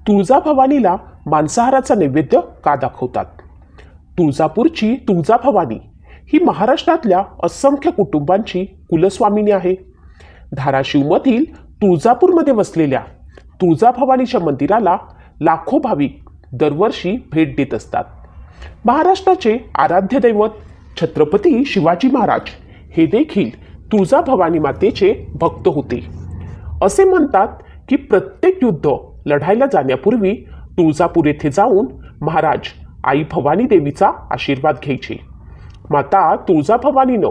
तुळजाभवानीला मांसाहाराचा नैवेद्य का दाखवतात? तुळजापूरची तुळजाभवानी ही महाराष्ट्रातल्या असंख्य कुटुंबांची कुलस्वामिनी आहे. धाराशिवमधील तुळजापूरमध्ये वसलेल्या तुळजाभवानीच्या मंदिराला लाखो भाविक दरवर्षी भेट देत असतात. महाराष्ट्राचे आराध्य दैवत छत्रपती शिवाजी महाराज हे देखील तुळजाभवानी मातेचे भक्त होते. असे म्हणतात की प्रत्येक युद्ध लढायला जाण्यापूर्वी तुळजापूर येथे जाऊन महाराज आई भवानी देवीचा आशीर्वाद घ्यायचे. माता तुळजाभवानीनं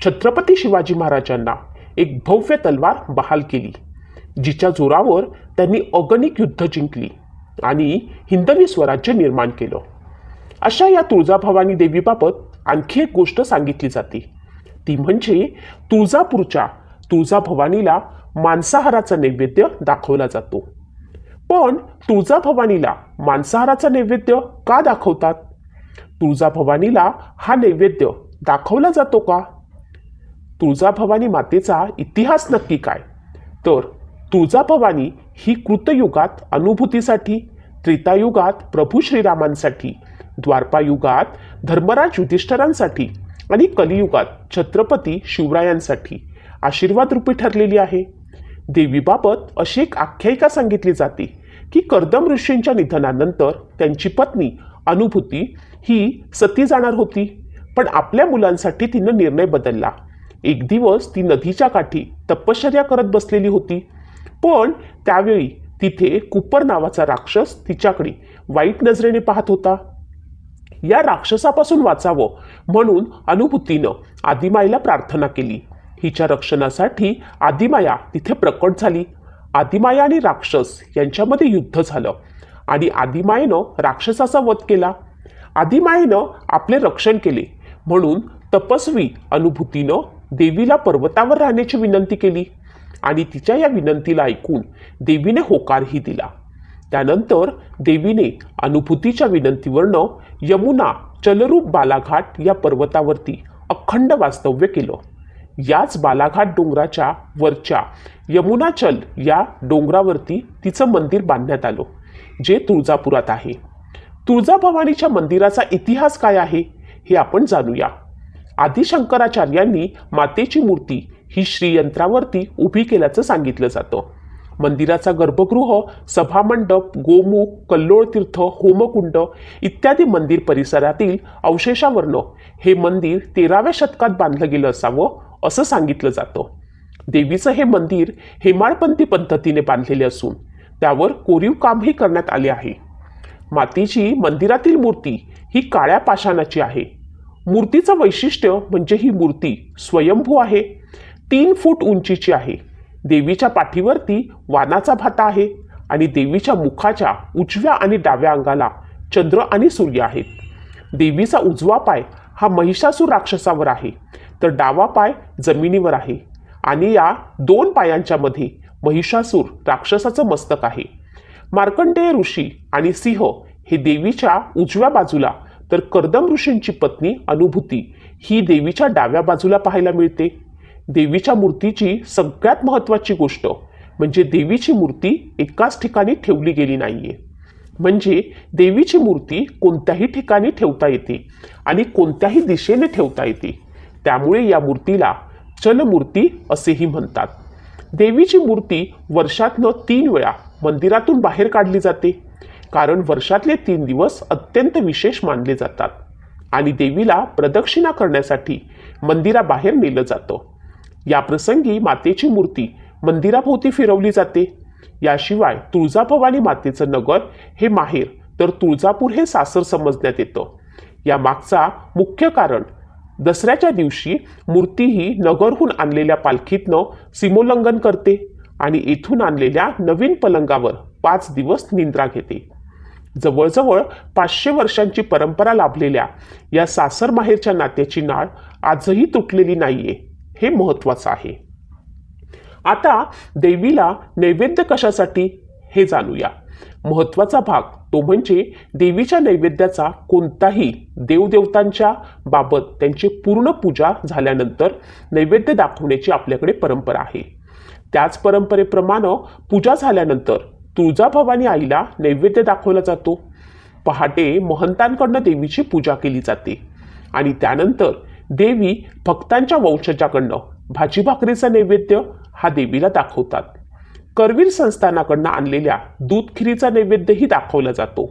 छत्रपती शिवाजी महाराजांना एक भव्य तलवार बहाल केली, जिच्या जोरावर त्यांनी अगणित युद्ध जिंकली आणि हिंदवी स्वराज्य निर्माण केलं. अशा या तुळजाभवानी देवीबाबत आणखी एक गोष्ट सांगितली जाते, ती म्हणजे तुळजापूरच्या तुळजाभवानीला मांसाहाराचा नैवेद्य दाखवला जातो. पण तुळजाभवानीला मांसाहाराचा नैवेद्य का दाखवतात? तुळजाभवानीला हा नैवेद्य दाखवला जातो का? तुळजाभवानी मातेचा इतिहास नक्की काय? तर तुळजाभवानी ही कृतयुगात अनुभूतीसाठी, त्रेतायुगात प्रभू श्रीरामांसाठी, द्वापारयुगात धर्मराज युधिष्ठिरांसाठी आणि कलियुगात छत्रपती शिवरायांसाठी आशीर्वाद रूपी ठरलेली आहे. देवीबाबत अशी एक आख्यायिका सांगितली जाते की कर्दम ऋषींच्या निधनानंतर त्यांची पत्नी अनुभूती ही सती जाणार होती, पण आपल्या मुलांसाठी तिनं निर्णय बदलला. एक दिवस ती नदीच्या काठी तपश्चर्या करत बसलेली होती, पण त्यावेळी तिथे कुपर नावाचा राक्षस तिच्याकडे वाईट नजरेने पाहत होता. या राक्षसापासून वाचावं म्हणून अनुभूतीनं आदिमाईला प्रार्थना केली. हिच्या रक्षणासाठी आदिमाया तिथे प्रकट झाली. आदिमाया आणि राक्षस यांच्यामध्ये युद्ध झालं आणि आदिमायेनं राक्षसाचा वध केला. आदिमायेनं आपले रक्षण केले म्हणून तपस्वी अनुभूतीनं देवीला पर्वतावर राहण्याची विनंती केली आणि तिच्या या विनंतीला ऐकून देवीने होकारही दिला. त्यानंतर देवीने अनुभूतीच्या विनंतीवरनं यमुना चलरूप बालाघाट या पर्वतावरती अखंड वास्तव्य केलं. याच बालाघाट डोंगराच्या वरच्या यमुनाचल या डोंगरावरती तिचं मंदिर बांधण्यात आलं, जे तुळजापुरात आहे. तुळजाभवानीच्या मंदिराचा इतिहास काय आहे हे आपण जाणूया. आदिशंकराचार्यांनी मातेची मूर्ती ही श्रीयंत्रावरती उभी केल्याचं सांगितलं जातं. मंदिराचा गर्भगृह, सभामंडप, गोमुख, कल्लोळ तीर्थ, होमकुंड इत्यादी मंदिर परिसरातील अवशेषावरनं हे मंदिर 13व्या शतकात बांधलं गेलं असावं असं सांगितलं जातं. देवीचं हे मंदिर हेमाडपंथी पद्धतीने बांधलेले असून त्यावर कोरीव कामही करण्यात आले आहे. मातेची मंदिरातील मूर्ती ही काळ्या पाषाणाची आहे. मूर्तीचं वैशिष्ट्य म्हणजे ही मूर्ती स्वयंभू आहे, 3 फूट उंचीची आहे. देवीच्या पाठीवरती वानाचा भाता आहे आणि देवीच्या मुखाच्या उजव्या आणि डाव्या अंगाला चंद्र आणि सूर्य आहेत. देवीचा उजवा पाय हा महिषासूर राक्षसावर आहे, तर डावा पाय जमिनीवर आहे आणि या 2 पायांच्या मध्ये महिषासूर राक्षसाचं मस्तक आहे. मार्कंडेय ऋषी आणि सिंह हे देवीच्या उजव्या बाजूला, तर कर्दम ऋषींची पत्नी अनुभूती ही देवीच्या डाव्या बाजूला पाहायला मिळते. देवीच्या मूर्तीची सगळ्यात महत्त्वाची गोष्ट म्हणजे देवीची मूर्ती एकाच ठिकाणी ठेवली गेली नाहीये. म्हणजे देवीची मूर्ती कोणत्याही ठिकाणी ठेवता येते आणि कोणत्याही दिशेने ठेवता येते. त्यामुळे या मूर्तीला चलमूर्ती असेही म्हणतात. देवीची मूर्ती वर्षातनं 3 वेळा मंदिरातून बाहेर काढली जाते, कारण वर्षातले 3 दिवस अत्यंत विशेष मानले जातात आणि देवीला प्रदक्षिणा करण्यासाठी मंदिराबाहेर नेलं जातं. या प्रसंगी मातेची मूर्ती मंदिराभोवती फिरवली जाते. याशिवाय तुळजाभवानी मातेचं नगर हे माहेर, तर तुळजापूर हे सासर समजण्यात येतं. या मागचा मुख्य कारण दसऱ्याच्या दिवशी मूर्ती ही नगरहून आणलेल्या पालखीतनं सीमोल्लंघन करते आणि येथून आणलेल्या नवीन पलंगावर 5 दिवस निद्रा घेते. जवळजवळ 500 वर्षांची परंपरा लाभलेल्या या सासर माहेरच्या नात्याची नाळ आजही तुटलेली नाहीये, हे महत्त्वाचं आहे. आता देवीला नैवेद्य कशासाठी हे जाणूया. महत्त्वाचा भाग तो म्हणजे देवीच्या नैवेद्याचा कोणताही देवदेवतांच्या बाबत त्यांची पूर्ण पूजा झाल्यानंतर नैवेद्य दाखवण्याची आपल्याकडे परंपरा आहे. त्याच परंपरेप्रमाणे पूजा झाल्यानंतर तुळजाभवानी आईला नैवेद्य दाखवला जातो. पहाटे महंतांकडनं देवीची पूजा केली जाते आणि त्यानंतर देवी भक्तांच्या वंशजाकडनं भाजी भाकरीचा नैवेद्य हा देवीला दाखवतात. करवीर संस्थानाकडनं आणलेल्या दूध खिरीचा नैवेद्यही दाखवला जातो.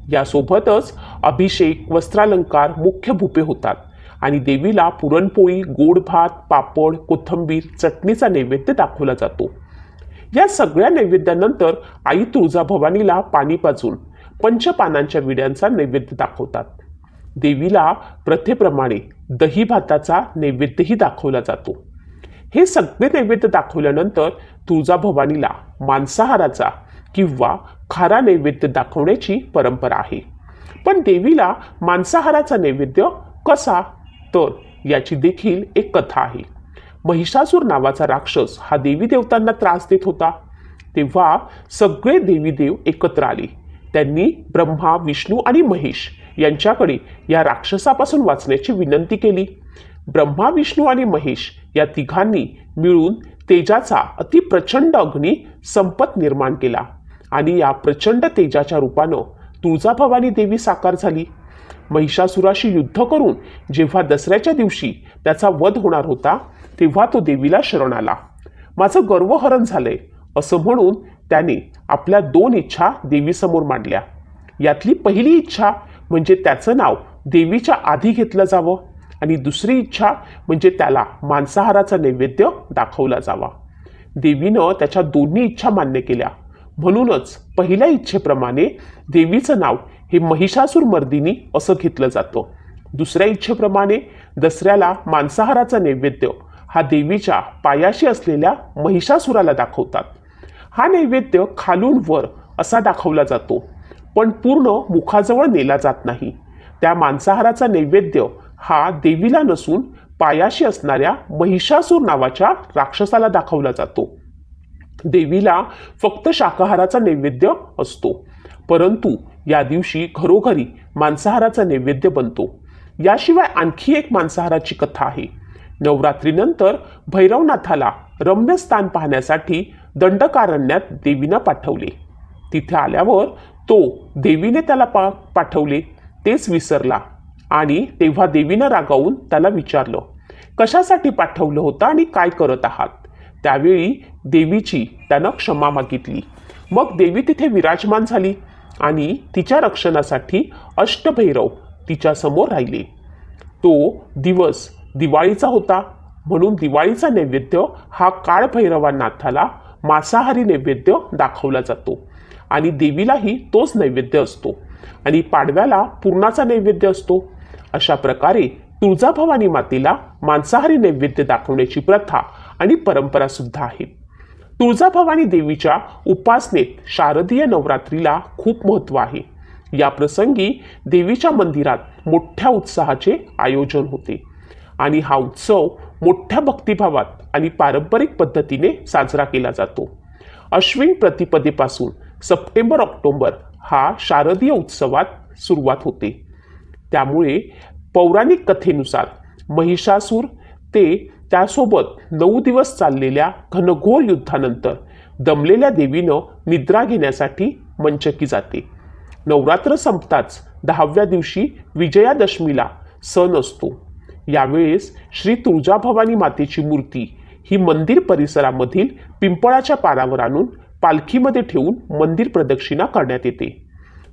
यासोबतच अभिषेक, वस्त्रालंकार, मुख्य भूपे होतात आणि देवीला पुरणपोळी, गोड भात, पापड, कोथिंबीर, चटणीचा नैवेद्य दाखवला जातो. या सगळ्या नैवेद्यानंतर आई तुळजाभवानीला पाणी पाजून पंचपानांच्या विड्यांचा नैवेद्य दाखवतात. देवीला प्रथेप्रमाणे दही भाताचा नैवेद्यही दाखवला जातो. हे सगळे नैवेद्य दाखवल्यानंतर तुळजाभवानीला मांसाहाराचा किंवा खारा नैवेद्य दाखवण्याची परंपरा आहे. पण देवीला मांसाहाराचा नैवेद्य कसा, तर याची देखील एक कथा आहे. महिषासूर नावाचा राक्षस हा देवी देवतांना त्रास देत होता. तेव्हा सगळे देवी देव एकत्र आले. त्यांनी ब्रह्मा, विष्णू आणि महेश यांच्याकडे या राक्षसापासून वाचण्याची विनंती केली. ब्रह्मा, विष्णू आणि महेश या तिघांनी मिळून तेजाचा अतिप्रचंड अग्नी संपत निर्माण केला आणि या प्रचंड तेजाच्या रूपानं तुळजाभवानी देवी साकार झाली. महिषासुराशी युद्ध करून जेव्हा दसऱ्याच्या दिवशी त्याचा वध होणार होता तेव्हा तो देवीला शरण आला. माझं गर्वहरण झालंय असं म्हणून त्याने आपल्या 2 इच्छा देवीसमोर मांडल्या. यातली पहिली इच्छा म्हणजे त्याचं नाव देवीच्या आधी घेतलं जावं आणि दुसरी इच्छा म्हणजे त्याला मांसाहाराचा नैवेद्य दाखवला जावा. देवीनं त्याच्या दोन्ही इच्छा मान्य केल्या. म्हणूनच पहिल्या इच्छेप्रमाणे देवीचं नाव हे महिषासूर मर्दिनी असं घेतलं जातं. दुसऱ्या इच्छेप्रमाणे दसऱ्याला मांसाहाराचा नैवेद्य हा देवीच्या पायाशी असलेल्या महिषासुराला दाखवतात. हा नैवेद्य खालून वर असा दाखवला जातो, पण पूर्ण मुखाजवळ नेला जात नाही. त्या मांसाहाराचा नैवेद्य हा देवीला नसून पायाशी असणाऱ्या महिषासूर नावाच्या राक्षसाला दाखवला जातो. देवीला फक्त शाकाहाराचा नैवेद्य असतो, परंतु या दिवशी घरोघरी मांसाहाराचा नैवेद्य बनतो. याशिवाय आणखी एक मांसाहाराची कथा आहे. नवरात्रीनंतर भैरवनाथाला रम्य स्थान पाहण्यासाठी दंडकारण्यात देवीनं पाठवले. तिथे आल्यावर तो देवीने त्याला पाठवले तेच विसरला आणि तेव्हा देवीनं रागावून त्याला विचारलं, कशासाठी पाठवलं होतं आणि काय करत आहात? त्यावेळी देवीची त्यानं क्षमा मागितली. मग देवी तिथे विराजमान झाली आणि तिच्या रक्षणासाठी अष्टभैरव तिच्या समोर राहिले. तो दिवस दिवाळीचा होता, म्हणून दिवाळीचा नैवेद्य हा काळभैरवनाथाला मांसाहारी नैवेद्य दाखवला जातो आणि देवीलाही तोच नैवेद्य असतो आणि पाडव्याला पुरणाचा नैवेद्य असतो. अशा प्रकारे तुळजाभवानी मातेला मांसाहारी नैवेद्य दाखवण्याची प्रथा आणि परंपरा सुद्धा आहे. तुळजाभवानी देवीच्या उपासनेत शारदीय नवरात्रीला खूप महत्त्व आहे. या प्रसंगी देवीच्या मंदिरात मोठ्या उत्साहाचे आयोजन होते आणि हा उत्सव मोठ्या भक्तिभावात आणि पारंपरिक पद्धतीने साजरा केला जातो. अश्विन प्रतिपदेपासून सप्टेंबर-ऑक्टोबर हा शारदीय उत्सवात सुरुवात होते. त्यामुळे पौराणिक कथेनुसार महिषासूर ते त्यासोबत 9 दिवस चाललेल्या घनघोर युद्धानंतर दमलेल्या देवीनं निद्रा घेण्यासाठी मंचकी जाते. नवरात्र संपताच 10व्या दिवशी विजयादशमीला सण असतो. यावेळेस श्री तुळजाभवानी मातेची मूर्ती ही मंदिर परिसरामधील पिंपळाच्या पारावर आणून पालखीमध्ये ठेवून मंदिर प्रदक्षिणा करण्यात येते.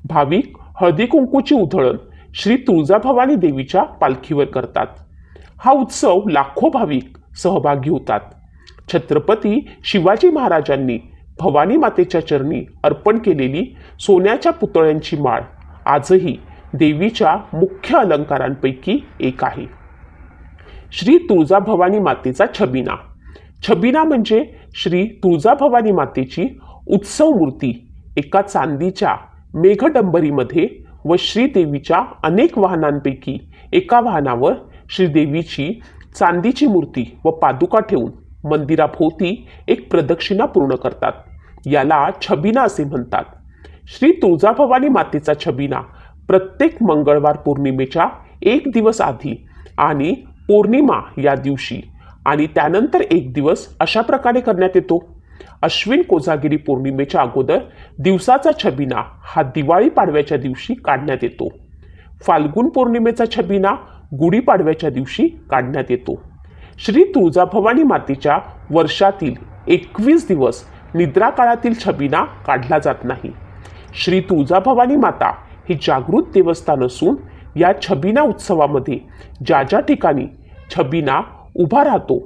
भाविक हळदी कुंकूची उधळण श्री तुळजाभवानी देवीच्या पालखीवर करतात. हा उत्सव लाखो भाविक सहभागी होतात. छत्रपती शिवाजी महाराजांनी भवानी मातेच्या चरणी अर्पण केलेली सोन्याच्या पुतळ्यांची माळ आजही देवीच्या मुख्य अलंकारांपैकी एक आहे. श्री तुळजाभवानी मातेचा छबिना. छबिना म्हणजे श्री तुळजाभवानी मातेची उत्सव मूर्ती एका चांदीच्या मेघडंबरीमध्ये व श्रीदेवीच्या अनेक वाहनांपैकी एका वाहनावर श्रीदेवीची चांदीची मूर्ती व पादुका ठेवून मंदिराभोवती एक प्रदक्षिणा पूर्ण करतात. याला छबिना असे म्हणतात. श्री तुळजाभवानी मातेचा छबिना प्रत्येक मंगळवार पौर्णिमेच्या 1 दिवस आधी आणि पौर्णिमा या दिवशी आणि त्यानंतर 1 दिवस अशा प्रकारे करण्यात येतो. अश्विन कोजागिरी पौर्णिमेच्या अगोदर दिवसाचा छबिना हा दिवाळी पाडव्याच्या दिवशी काढण्यात येतो. फाल्गुन पौर्णिमेचा छबिना गुढीपाडव्याच्या दिवशी काढण्यात येतो. श्री तुळजाभवानी मातेच्या वर्षातील 21 दिवस निद्रा काळातील छबिना काढला जात नाही. श्री तुळजाभवानी माता ही जागृत देवस्थान असून या छबिना उत्सवामध्ये ज्या ज्या ठिकाणी छबिना उभा राहतो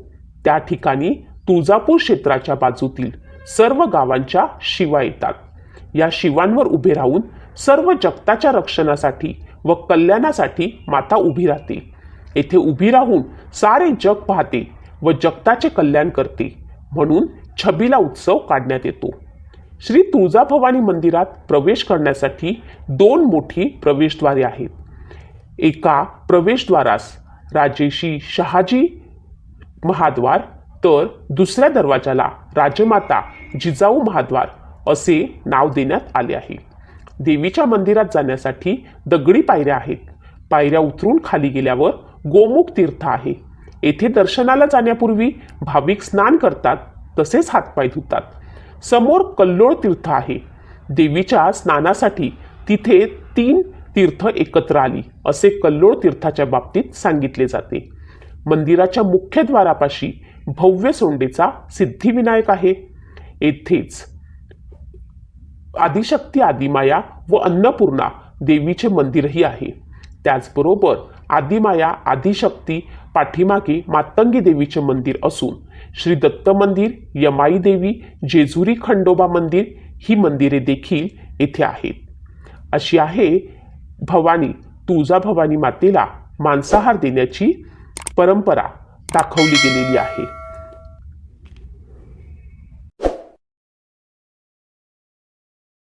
त्या ठिकाणी तुळजापूर क्षेत्राच्या बाजूतील सर्व गावांच्या शिवा येतात. या शिवांवर उभे राहून सर्व जगताच्या रक्षणासाठी व कल्याणासाठी माता उभी राहते. येथे उभी राहून सारे जग पाहते व जगताचे कल्याण करते, म्हणून छबिना उत्सव काढण्यात येतो. श्री तुळजाभवानी मंदिरात प्रवेश करण्यासाठी 2 मोठी प्रवेशद्वारे आहेत. एका प्रवेशद्वारास राजेशी शहाजी महाद्वार तर दुसऱ्या दरवाजाला राजमाता जिजाऊ महाद्वार असे नाव देण्यात आले आहे. देवीच्या मंदिरात जाण्यासाठी दगडी पायऱ्या आहेत. पायऱ्या उतरून खाली गेल्यावर गोमुख तीर्थ आहे. येथे दर्शनाला जाण्यापूर्वी भाविक स्नान करतात, तसेच हातपाय धुतात. समोर कल्लोळ तीर्थ आहे. देवीच्या स्नानासाठी तिथे 3 तीर्थ एकत्र आली असे कल्लोळ तीर्थाच्या बाबतीत सांगितले जाते. मंदिराच्या मुख्य द्वारापाशी भव्य सोंडेचा सिद्धिविनायक आहे. येथेच आदिशक्ती आदिमाया व अन्नपूर्णा देवीचे मंदिरही आहे. त्याचबरोबर आदिमाया आदिशक्ती पाठीमागे मातंगी देवीचे मंदिर असून श्री दत्त मंदिर, यमाई देवी, जेजुरी खंडोबा मंदिर ही मंदिरे देखील येथे आहेत. अशी आहे भवानी तुळजाभवानी मातेला मांसाहार देण्याची परंपरा दाखवली गेलेली आहे.